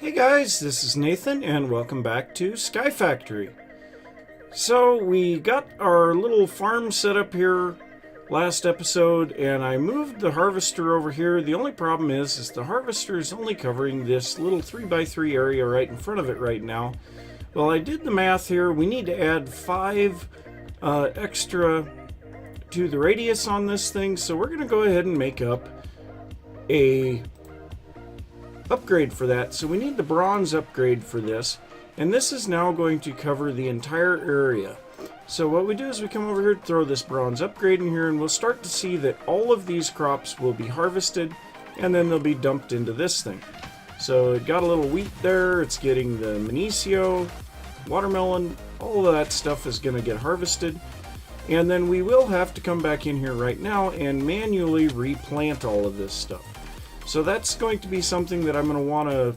Hey guys, this is Nathan and welcome back to Sky Factory. So we got our little farm set up here last episode and I moved the harvester over here. The only problem is the harvester is only covering this little 3x3 area right in front of it right now. Well, I did the math here. We need to add 5 extra to the radius on this thing, so we're going to go ahead and make up a upgrade for that. So we need the bronze upgrade for this, and this is now going to cover the entire area. So what we do is we come over here, throw this bronze upgrade in here, and we'll start to see that all of these crops will be harvested and then they'll be dumped into this thing. So it got a little wheat there, it's getting the Manesio, watermelon, all of that stuff is going to get harvested. And then we will have to come back in here right now and manually replant all of this stuff. So that's going to be something that I'm going to want to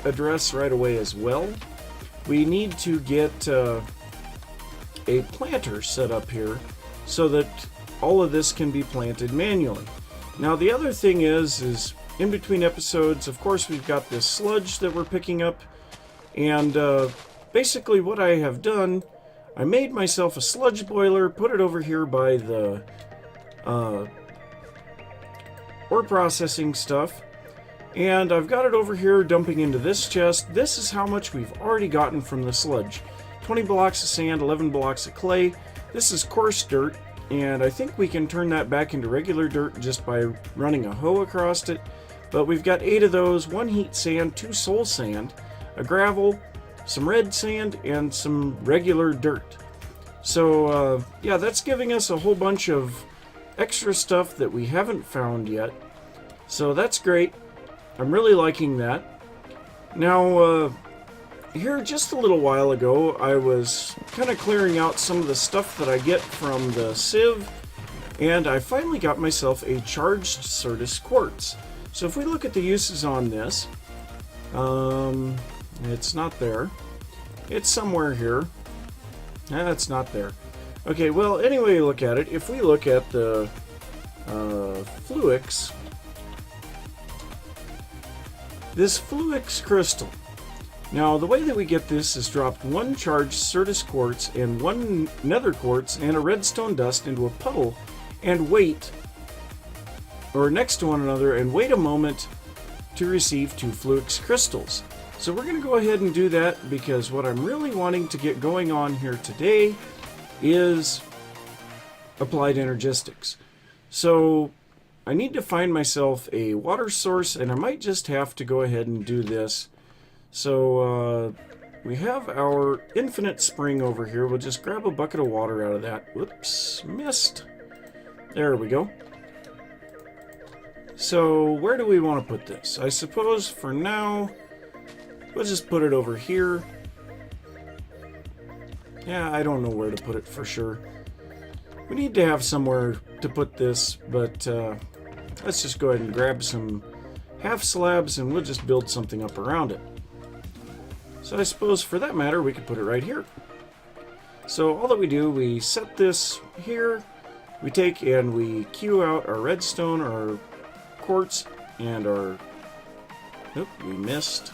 address right away as well. We need to get a planter set up here so that all of this can be planted manually. Now the other thing is in between episodes, of course, we've got this sludge that we're picking up, and basically what I have done, I made myself a sludge boiler, put it over here by the ore processing stuff, and I've got it over here dumping into this chest. This is how much we've already gotten from the sludge. 20 blocks of sand, 11 blocks of clay. This is coarse dirt, and I think we can turn that back into regular dirt just by running a hoe across it. But we've got 8 of those, 1 heat sand, 2 soul sand, a gravel, some red sand, and some regular dirt. So yeah, that's giving us a whole bunch of extra stuff that we haven't found yet. So that's great. I'm really liking that. Now here just a little while ago I was kind of clearing out some of the stuff that I get from the sieve, and I finally got myself a charged Certus quartz. So if we look at the uses on this, it's not there. It's somewhere here. It's not there. Okay, well, anyway, look at it. If we look at the Fluix, this Fluix crystal. Now, the way that we get this is dropped 1 charged Certus quartz and 1 nether quartz and a redstone dust into a puddle and wait, or next to one another, and wait a moment to receive 2 Fluix crystals. So we're going to go ahead and do that because what I'm really wanting to get going on here today is applied energistics. So I need to find myself a water source, and I might just have to go ahead and do this. So we have our infinite spring over here. We'll just grab a bucket of water out of that. Whoops, missed. There we go. So where do we want to put this? I suppose for now we'll just put it over here. Yeah, I don't know where to put it for sure. We need to have somewhere to put this, but let's just go ahead and grab some half slabs and we'll just build something up around it. So I suppose for that matter we could put it right here. So all that we do, we set this here, we take and we queue out our redstone, our quartz, and our... Nope, we missed.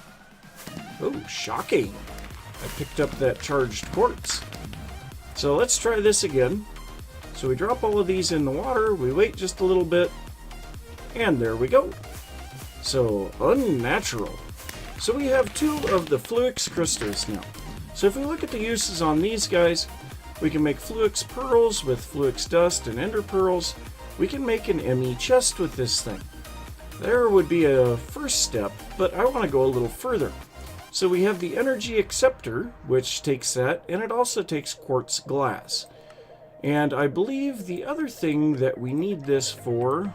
Oh, shocking. I picked up that charged quartz. So let's try this again. So we drop all of these in the water, we wait just a little bit, and there we go. So, unnatural. So we have 2 of the Fluix crystals now. So if we look at the uses on these guys, we can make Fluix pearls with Fluix dust and ender pearls. We can make an ME chest with this thing. There would be a first step, but I want to go a little further. So we have the energy acceptor, which takes that, and it also takes quartz glass. And I believe the other thing that we need this for,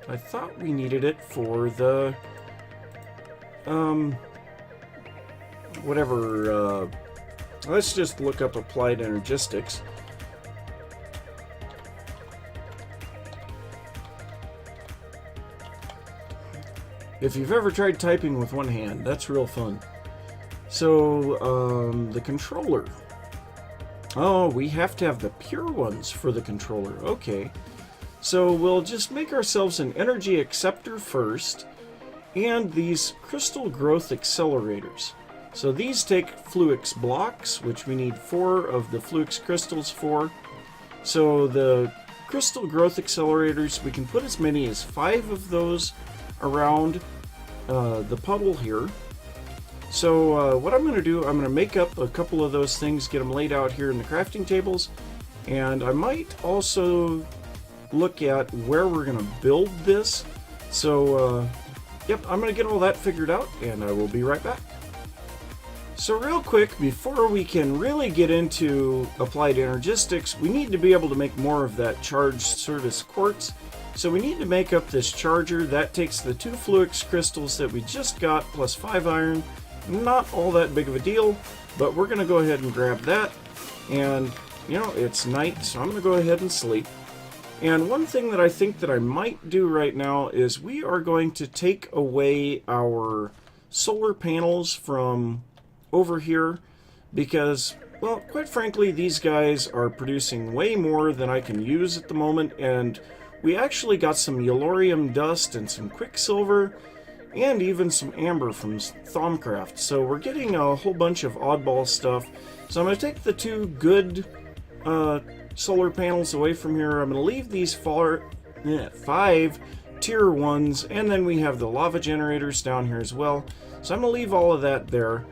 I thought we needed it for the, whatever, let's just look up applied energistics. If you've ever tried typing with one hand, that's real fun. So, the controller. Oh, we have to have the pure ones for the controller. Okay. So we'll just make ourselves an energy acceptor first, and these crystal growth accelerators. So these take fluix blocks, which we need 4 of the fluix crystals for. So the crystal growth accelerators, we can put as many as 5 of those around the puddle here. So what I'm going to do, I'm going to make up a couple of those things, get them laid out here in the crafting tables, and I might also look at where we're going to build this. So yep, I'm going to get all that figured out, and I will be right back. So real quick, before we can really get into applied energistics, we need to be able to make more of that charged Certus quartz. So we need to make up this charger. That takes the 2 fluix crystals that we just got plus 5 iron. Not all that big of a deal, but we're going to go ahead and grab that. And, you know, it's night, so I'm going to go ahead and sleep. And one thing that I think that I might do right now is we are going to take away our solar panels from over here because, well, quite frankly, these guys are producing way more than I can use at the moment, and we actually got some yellorium dust and some quicksilver and even some amber from Thaumcraft. So we're getting a whole bunch of oddball stuff. So I'm going to take the 2 good solar panels away from here. I'm going to leave these 5 tier 1s, and then we have the lava generators down here as well. So I'm going to leave all of that there.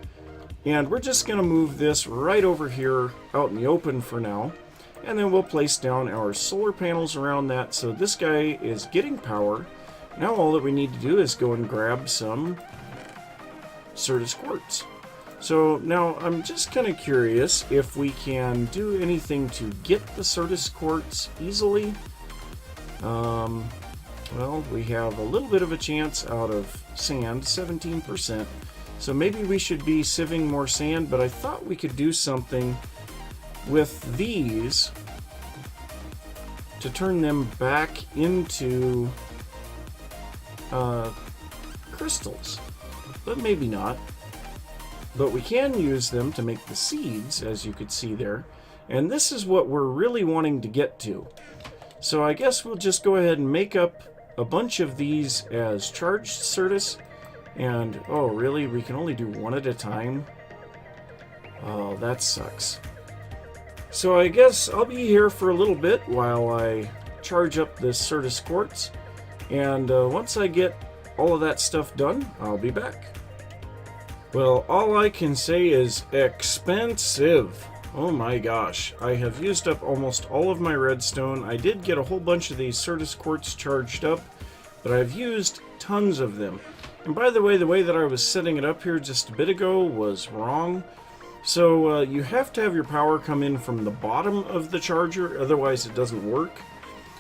And we're just going to move this right over here out in the open for now. And then we'll place down our solar panels around that. So this guy is getting power. Now all that we need to do is go and grab some Certus quartz. So now I'm just kind of curious if we can do anything to get the Certus quartz easily. Well, we have a little bit of a chance out of sand, 17%. So maybe we should be sieving more sand, but I thought we could do something with these to turn them back into crystals. But maybe not. But we can use them to make the seeds, as you could see there. And this is what we're really wanting to get to. So I guess we'll just go ahead and make up a bunch of these as charged Certus. And, oh really, we can only do 1 at a time? Oh, that sucks. So I guess I'll be here for a little bit while I charge up this Certus quartz. And once I get all of that stuff done, I'll be back. Well, all I can say is expensive. Oh my gosh, I have used up almost all of my redstone. I did get a whole bunch of these Certus quartz charged up, but I've used tons of them. And by the way that I was setting it up here just a bit ago was wrong. So you have to have your power come in from the bottom of the charger, otherwise it doesn't work.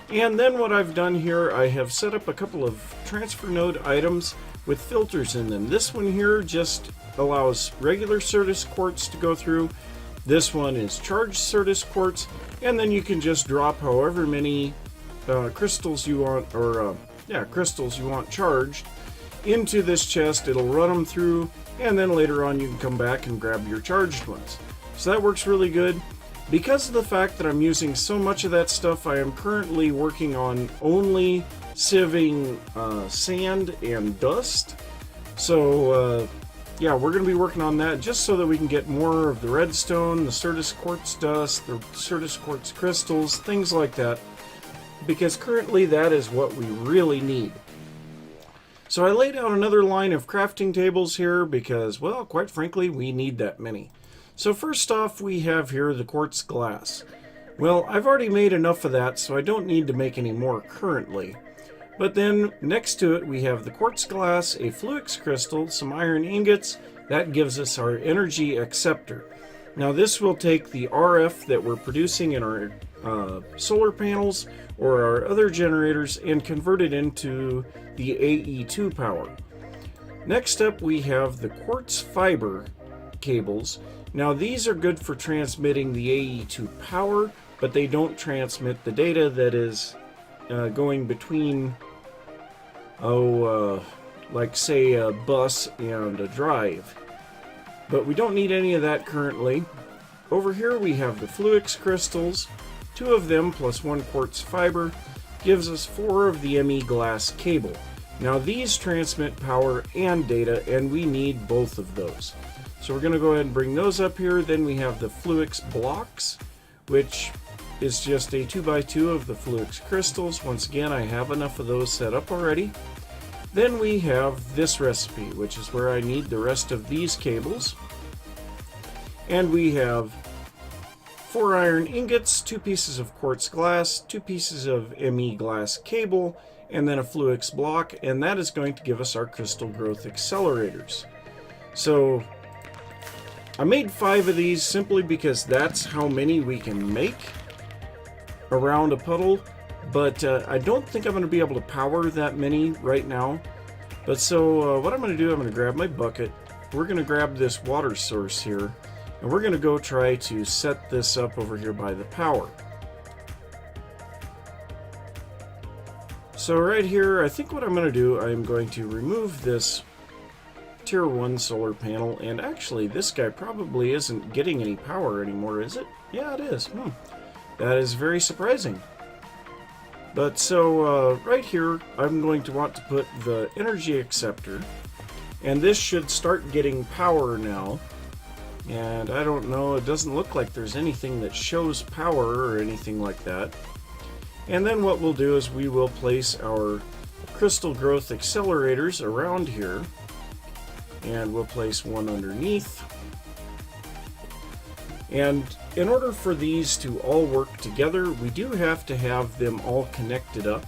And then what I've done here, I have set up a couple of transfer node items with filters in them. This one here just allows regular Certus quartz to go through. This one is charged Certus quartz, and then you can just drop however many crystals you want, or crystals you want charged into this chest. It'll run them through, and then later on you can come back and grab your charged ones. So that works really good. Because of the fact that I'm using so much of that stuff, I am currently working on only sieving sand and dust. So yeah, we're going to be working on that just so that we can get more of the redstone, the Certus quartz dust, the Certus quartz crystals, things like that. Because currently that is what we really need. So I laid out another line of crafting tables here because, well, quite frankly, we need that many. So first off, we have here the quartz glass. Well, I've already made enough of that, so I don't need to make any more currently. But then next to it, we have the quartz glass, a fluix crystal, some iron ingots. That gives us our energy acceptor. Now this will take the RF that we're producing in our solar panels or our other generators and convert it into the AE2 power. Next up, we have the quartz fiber cables. Now these are good for transmitting the AE2 power, but they don't transmit the data that is going between, like say a bus and a drive. But we don't need any of that currently. Over here we have the fluix crystals. 2 of them plus 1 quartz fiber gives us 4 of the ME glass cable. Now these transmit power and data, and we need both of those. So we're going to go ahead and bring those up here. Then we have the Fluix blocks, which is just a 2x2 of the Fluix crystals. Once again, I have enough of those set up already. Then we have this recipe, which is where I need the rest of these cables. And we have 4 iron ingots, 2 pieces of quartz glass, 2 pieces of ME glass cable, and then a Fluix block, and that is going to give us our crystal growth accelerators. So I made 5 of these simply because that's how many we can make around a puddle, but I don't think I'm going to be able to power that many right now. But so what I'm going to do, I'm going to grab my bucket, we're going to grab this water source here, and we're going to go try to set this up over here by the power. So right here, I think what I'm going to do, I'm going to remove this Tier 1 solar panel, and actually this guy probably isn't getting any power anymore, is it? Yeah, it is. That is very surprising. But so right here, I'm going to want to put the energy acceptor, and this should start getting power now. And I don't know, it doesn't look like there's anything that shows power or anything like that. And then what we'll do is we will place our crystal growth accelerators around here, and we'll place one underneath. And in order for these to all work together, we do have to have them all connected up.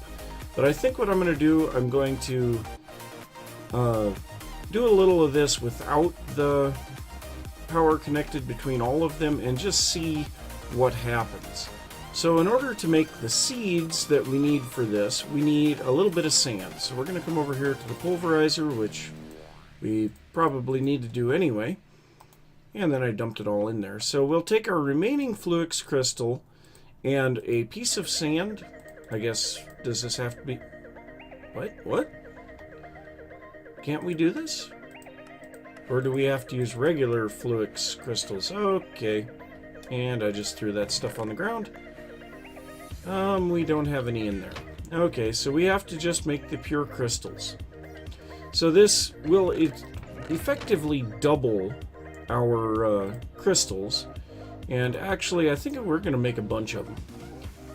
But I think what I'm going to do, I'm going to do a little of this without the power connected between all of them and just see what happens. So in order to make the seeds that we need for this, we need a little bit of sand. So we're going to come over here to the pulverizer, which we probably need to do anyway. And then I dumped it all in there. So we'll take our remaining Fluix crystal and a piece of sand. I guess, does this have to be... What? Can't we do this? Or do we have to use regular Fluix crystals? Okay. And I just threw that stuff on the ground. We don't have any in there. Okay, so we have to just make the pure crystals. So this will effectively double our crystals, and actually I think we're going to make a bunch of them.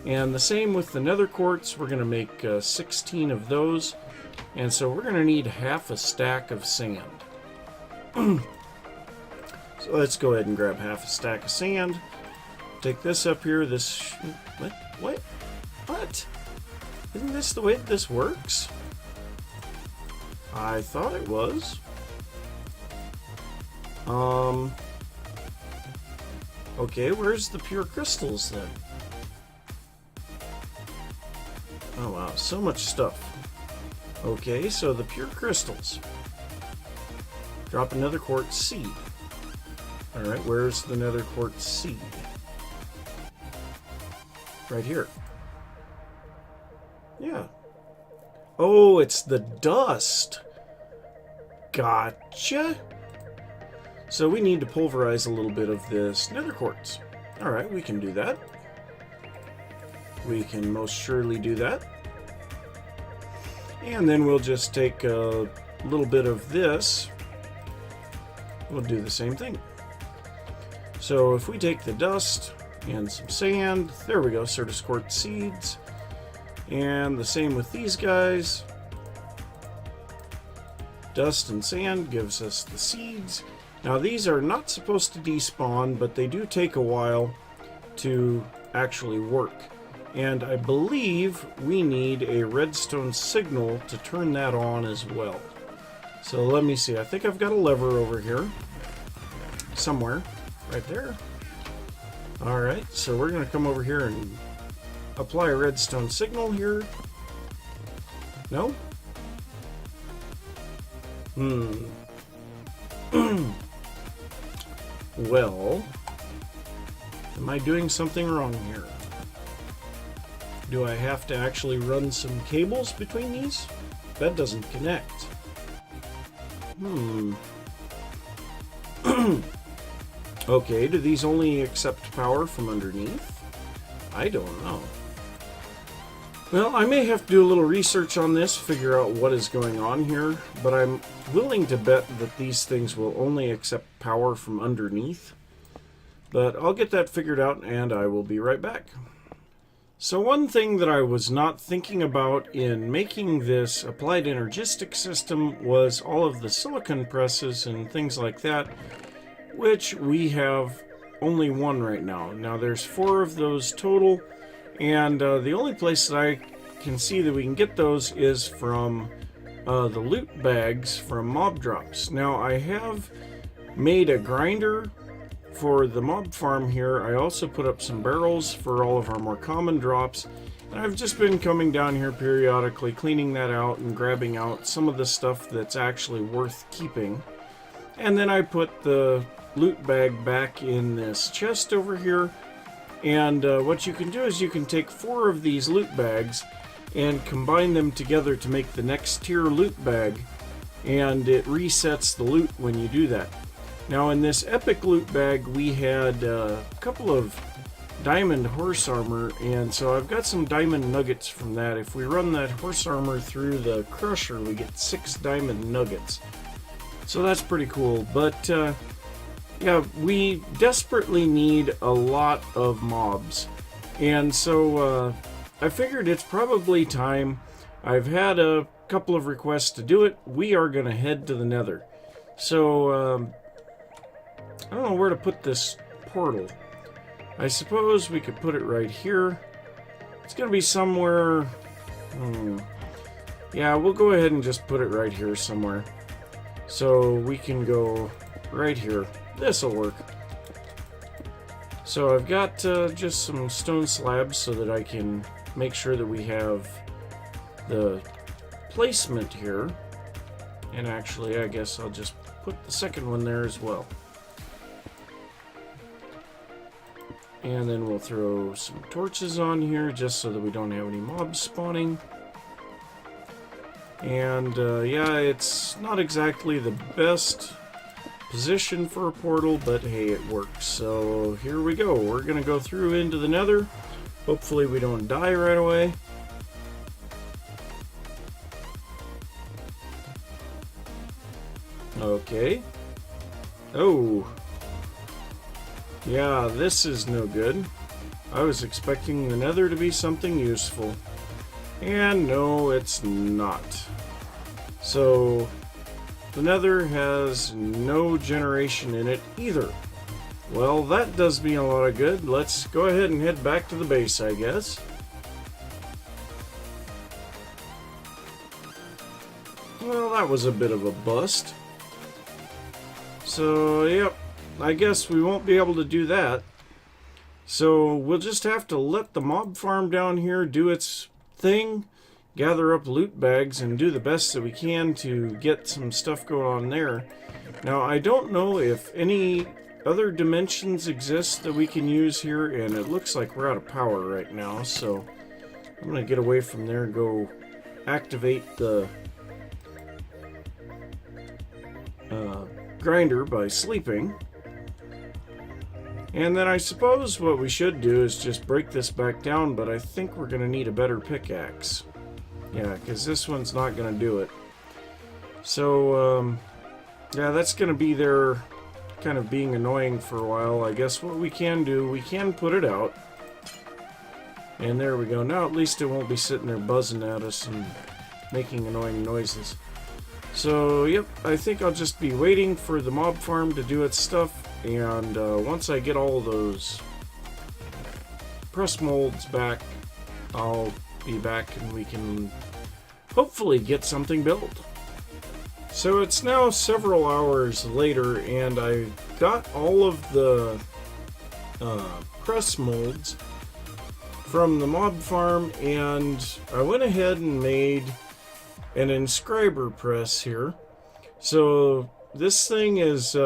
And the same with the nether quartz, we're going to make 16 of those, and so we're going to need half a stack of sand. So let's go ahead and grab half a stack of sand. Take this up here, this... What? Isn't this the way this works? I thought it was. Okay, where's the pure crystals then? Oh wow, so much stuff. Okay, so the pure crystals. Drop another quartz seed. Alright, where's the nether quartz seed? Right here. Yeah. Oh, it's the dust. Gotcha. So we need to pulverize a little bit of this nether quartz. Alright, we can do that. We can most surely do that. And then we'll just take a little bit of this. We'll do the same thing. So if we take the dust and some sand, there we go, Certus quartz seeds. And the same with these guys. Dust and sand gives us the seeds. Now these are not supposed to despawn, but they do take a while to actually work. And I believe we need a redstone signal to turn that on as well. So let me see, I think I've got a lever over here. Somewhere. Right there. Alright, so we're going to come over here and apply a redstone signal here. No? Well, am I doing something wrong here? Do I have to actually run some cables between these? That doesn't connect. Okay, do these only accept power from underneath? I don't know. Well, I may have to do a little research on this, figure out what is going on here, but I'm willing to bet that these things will only accept power from underneath. But I'll get that figured out, and I will be right back. So one thing that I was not thinking about in making this applied energistic system was all of the silicon presses and things like that, which we have only one right now. Now there's 4 of those total, and the only place that I can see that we can get those is from the loot bags from mob drops. Now I have made a grinder for the mob farm here. I also put up some barrels for all of our more common drops, and I've just been coming down here periodically, cleaning that out and grabbing out some of the stuff that's actually worth keeping. And then I put the loot bag back in this chest over here, and what you can do is you can take 4 of these loot bags and combine them together to make the next tier loot bag, and it resets the loot when you do that. Now in this epic loot bag we had a couple of diamond horse armor, and so I've got some diamond nuggets from that. If we run that horse armor through the crusher, we get 6 diamond nuggets. So that's pretty cool. But yeah, we desperately need a lot of mobs, and so I figured it's probably time. I've had a couple of requests to do it. We are going to head to the Nether. So I don't know where to put this portal. I suppose we could put it right here. It's going to be somewhere... Yeah, we'll go ahead and just put it right here somewhere. So we can go right here. This'll work. So I've got just some stone slabs so that I can make sure that we have the placement here. And actually, I guess I'll just put the second one there as well. And then we'll throw some torches on here just so that we don't have any mobs spawning. And yeah, it's not exactly the best position for a portal, but hey, it works. So here we go. We're gonna go through into the Nether. Hopefully we don't die right away. Okay. Oh. Yeah, this is no good. I was expecting the Nether to be something useful. And no, it's not. So, the Nether has no generation in it either. Well, that does me a lot of good. Let's go ahead and head back to the base, I guess. Well, that was a bit of a bust. So, yep. I guess we won't be able to do that. So we'll just have to let the mob farm down here do its thing, gather up loot bags, and do the best that we can to get some stuff going on there. Now I don't know if any other dimensions exist that we can use here, and it looks like we're out of power right now, so I'm going to get away from there and go activate the grinder by sleeping. And then I suppose what we should do is just break this back down, but I think we're going to need a better pickaxe. Yeah, because this one's not going to do it. So, yeah, that's going to be there kind of being annoying for a while. I guess what we can do, we can put it out. And there we go. Now at least it won't be sitting there buzzing at us and making annoying noises. So, yep, I think I'll just be waiting for the mob farm to do its stuff. And once I get all those press molds back, I'll be back and we can hopefully get something built. So it's now several hours later, and I got all of the press molds from the mob farm, and I went ahead and made an inscriber press here. So this thing is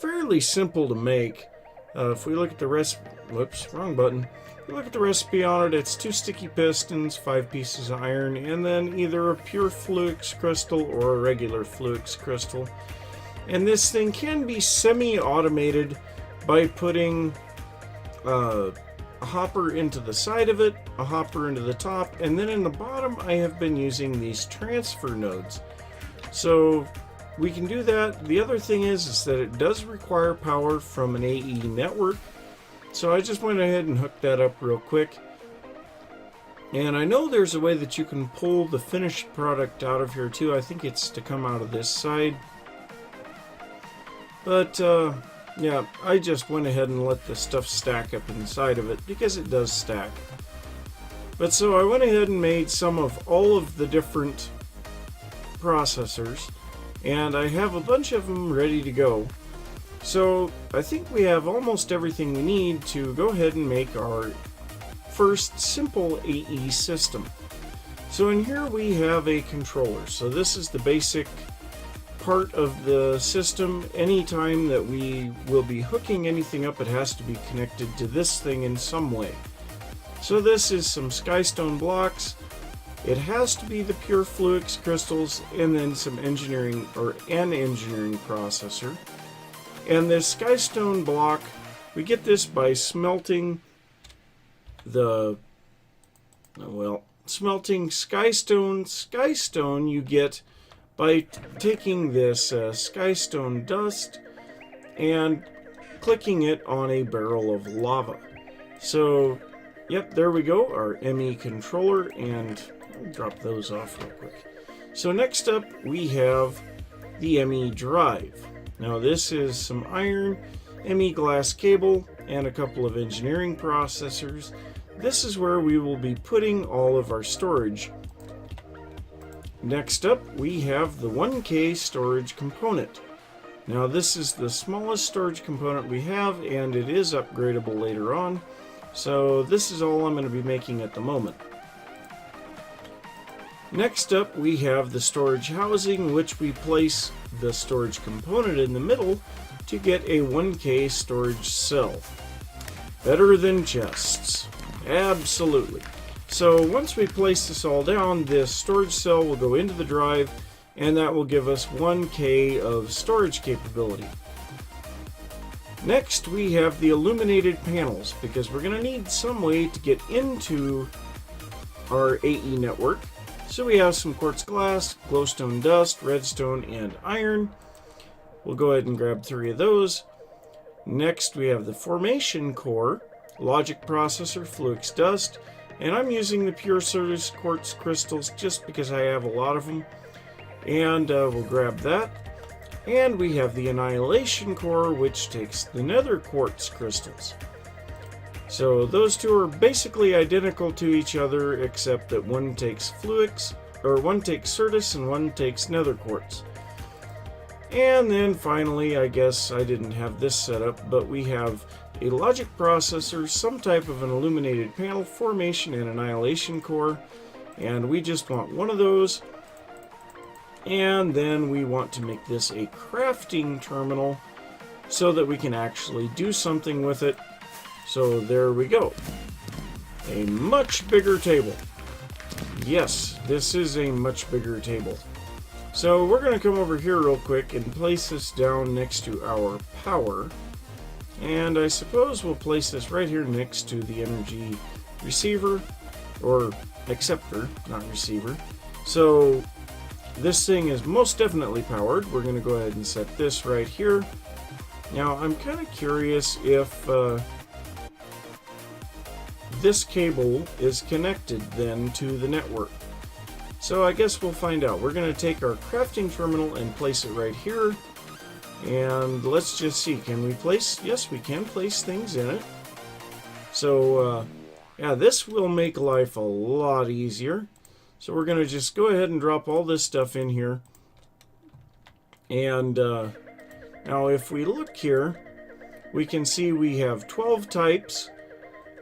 fairly simple to make. If we look at the recipe, whoops, wrong button. If we look at the recipe on it, it's 2 sticky pistons, 5 pieces of iron, and then either a pure fluix crystal or a regular fluix crystal. And this thing can be semi-automated by putting a hopper into the side of it, a hopper into the top, and then in the bottom I have been using these transfer nodes. So we can do that. The other thing is that it does require power from an AE network. So I just went ahead and hooked that up real quick. And I know there's a way that you can pull the finished product out of here too. I think it's to come out of this side. But yeah, I just went ahead and let the stuff stack up inside of it because it does stack. But so I went ahead and made some of all of the different processors, and I have a bunch of them ready to go. So I think we have almost everything we need to go ahead and make our first simple AE system. So in here we have a controller. So this is the basic part of the system. Anytime that we will be hooking anything up, it has to be connected to this thing in some way. So this is some skystone blocks. It has to be the pure fluix crystals, and then some engineering or an engineering processor. And this skystone block, we get this by smelting smelting skystone. Skystone you get by taking this skystone dust and clicking it on a barrel of lava. So, yep, there we go, our ME controller, and I'll drop those off real quick. So next up we have the ME drive. Now this is some iron, ME glass cable, and a couple of engineering processors. This is where we will be putting all of our storage. Next up, we have the 1K storage component. Now this is the smallest storage component we have, and it is upgradable later on. So this is all I'm going to be making at the moment. Next up, we have the storage housing, which we place the storage component in the middle to get a 1K storage cell. Better than chests. Absolutely. So once we place this all down, this storage cell will go into the drive, and that will give us 1K of storage capability. Next, we have the illuminated panels, because we're going to need some way to get into our AE network. So we have some quartz glass, glowstone dust, redstone, and iron. We'll go ahead and grab 3 of those. Next, we have the formation core, logic processor, fluix dust, and I'm using the pure Certus quartz crystals just because I have a lot of them. And we'll grab that. And we have the annihilation core, which takes the nether quartz crystals. So those two are basically identical to each other, except that one takes fluix, or one takes Certus and one takes nether quartz. And then finally, I guess I didn't have this set up, but we have a logic processor, some type of an illuminated panel, formation, and annihilation core. And we just want one of those. And then we want to make this a crafting terminal so that we can actually do something with it. So there we go. A much bigger table. Yes, this is a much bigger table. So we're going to come over here real quick and place this down next to our power. And I suppose we'll place this right here next to the energy receiver, or acceptor, not receiver. So this thing is most definitely powered. We're going to go ahead and set this right here. Now I'm kind of curious if this cable is connected then to the network. So I guess we'll find out. We're going to take our crafting terminal and place it right here. And let's just see, can we place? Yes, we can place things in it. So yeah, this will make life a lot easier. So we're going to just go ahead and drop all this stuff in here. And now if we look here, we can see we have 12 types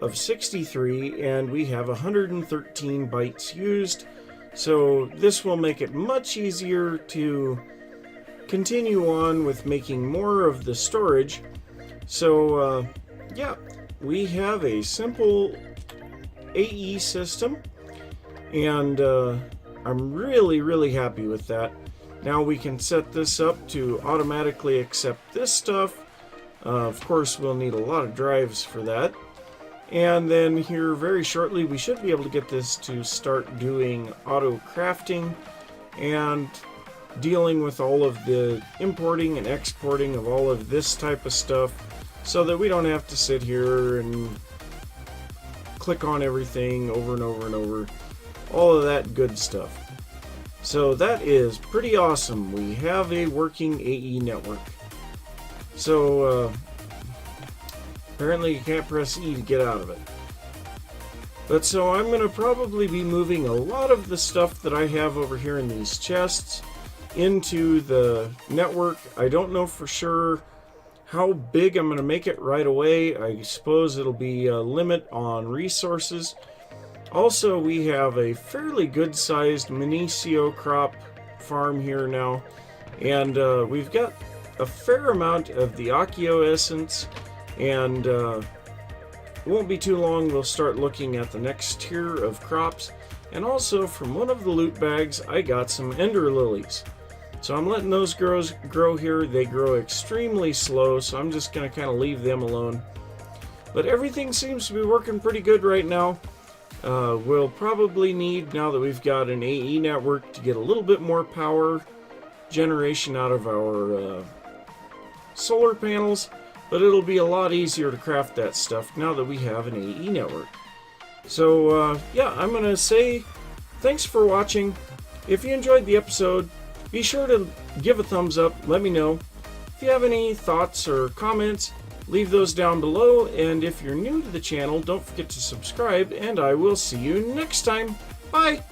of 63, and we have 113 bytes used. So this will make it much easier to continue on with making more of the storage. So yeah, we have a simple AE system, and I'm really happy with that. Now we can set this up to automatically accept this stuff. Of course, we'll need a lot of drives for that. And then here very shortly we should be able to get this to start doing auto crafting and dealing with all of the importing and exporting of all of this type of stuff, so that we don't have to sit here and click on everything over and over and over, all of that good stuff. So that is pretty awesome. We have a working AE network. So apparently you can't press E to get out of it. But so I'm going to probably be moving a lot of the stuff that I have over here in these chests into the network. I don't know for sure how big I'm going to make it right away. I suppose it'll be a limit on resources. Also, we have a fairly good-sized Minicio crop farm here now, and we've got a fair amount of the Accio essence, and it won't be too long we'll start looking at the next tier of crops. And also, from one of the loot bags, I got some ender lilies. So I'm letting those grow here. They grow extremely slow, so I'm just going to kind of leave them alone. But everything seems to be working pretty good right now. We'll probably need, now that we've got an AE network, to get a little bit more power generation out of our solar panels, but it'll be a lot easier to craft that stuff now that we have an AE network. So yeah, I'm going to say thanks for watching. If you enjoyed the episode, be sure to give a thumbs up, let me know. If you have any thoughts or comments, leave those down below. And if you're new to the channel, don't forget to subscribe, and I will see you next time. Bye!